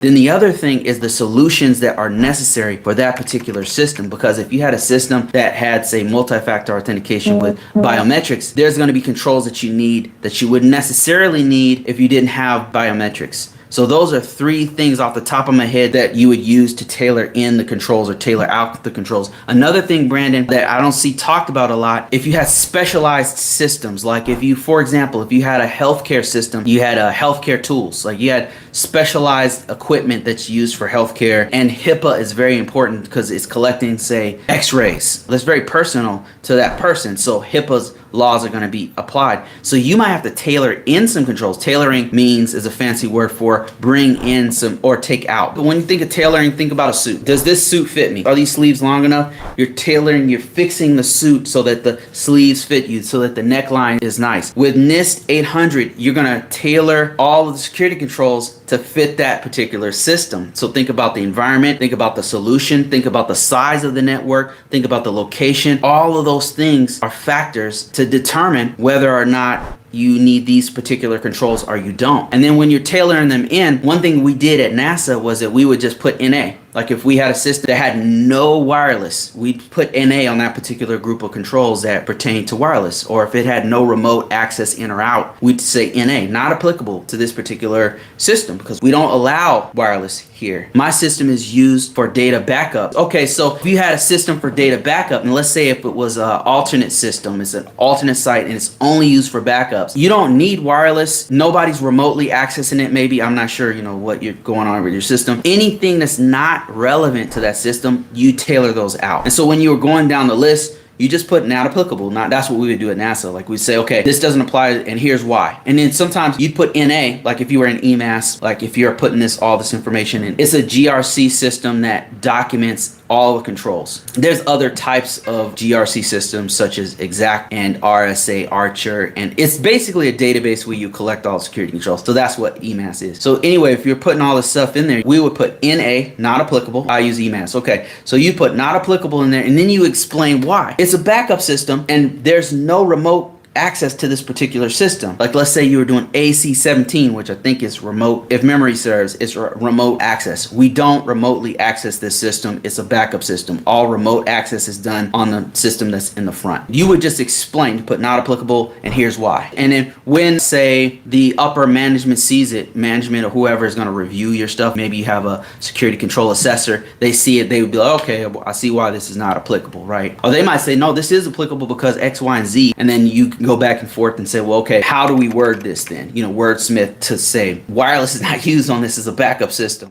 Then the other thing is the solutions that are necessary for that particular system. Because if you had a system that had, say, multi-factor authentication with biometrics, there's going to be controls that you need that you wouldn't necessarily need if you didn't have biometrics. So those are 3 things off the top of my head that you would use to tailor in the controls or tailor out the controls. Another thing, Brandon, that I don't see talked about a lot, if you had specialized systems, like if you, for example, if you had a healthcare system, you had healthcare tools, like you had specialized equipment that's used for healthcare, and HIPAA is very important because it's collecting, say, x-rays. That's very personal to that person. So HIPAA's laws are going to be applied. So you might have to tailor in some controls. Tailoring means is a fancy word for bring in some or take out. But when you think of tailoring, think about a suit. Does this suit fit me? Are these sleeves long enough? You're tailoring, you're fixing the suit so that the sleeves fit you, so that the neckline is nice. With NIST 800, you're going to tailor all of the security controls to fit that particular system. So think about the environment, think about the solution, think about the size of the network, think about the location. All of those things are factors to determine whether or not you need these particular controls or you don't. And then when you're tailoring them in, one thing we did at NASA was that we would just put NA. Like if we had a system that had no wireless, we'd put NA on that particular group of controls that pertain to wireless. Or if it had no remote access in or out, we'd say NA, not applicable to this particular system because we don't allow wireless here. My system is used for data backup. Okay, so if you had a system for data backup, and let's say if it was an alternate system, it's an alternate site and it's only used for backups, you don't need wireless. Nobody's remotely accessing it. Maybe, I'm not sure, what you're going on with your system. Anything that's not relevant to that system, you tailor those out. And so when you were going down the list, you just put not applicable. That's what we would do at NASA. Like we'd say, okay, this doesn't apply and here's why. And then sometimes you'd put NA, like if you were in EMAS, like if you're putting all this information in, it's a GRC system that documents all the controls. There's other types of GRC systems such as Exact and RSA Archer, and it's basically a database where you collect all the security controls. So that's what EMAS is. So anyway, if you're putting all this stuff in there, we would put NA, not applicable. I use EMAS. Okay, so you put not applicable in there, and then you explain why. It's a backup system, and there's no remote access to this particular system. Like let's say you were doing AC17, which I think is remote, if memory serves, it's remote access. We don't remotely access this system. It's a backup system. All remote access is done on the system that's in the front. You would just explain to put not applicable and here's why. And then when, say, the upper management sees it, management or whoever is going to review your stuff, maybe you have a security control assessor, they see it, they would be like, okay, I see why this is not applicable, right? Or they might say, no, this is applicable because X, Y, and Z. And then you can go back and forth and say, well, okay, how do we word this then? Wordsmith to say wireless is not used on this as a backup system.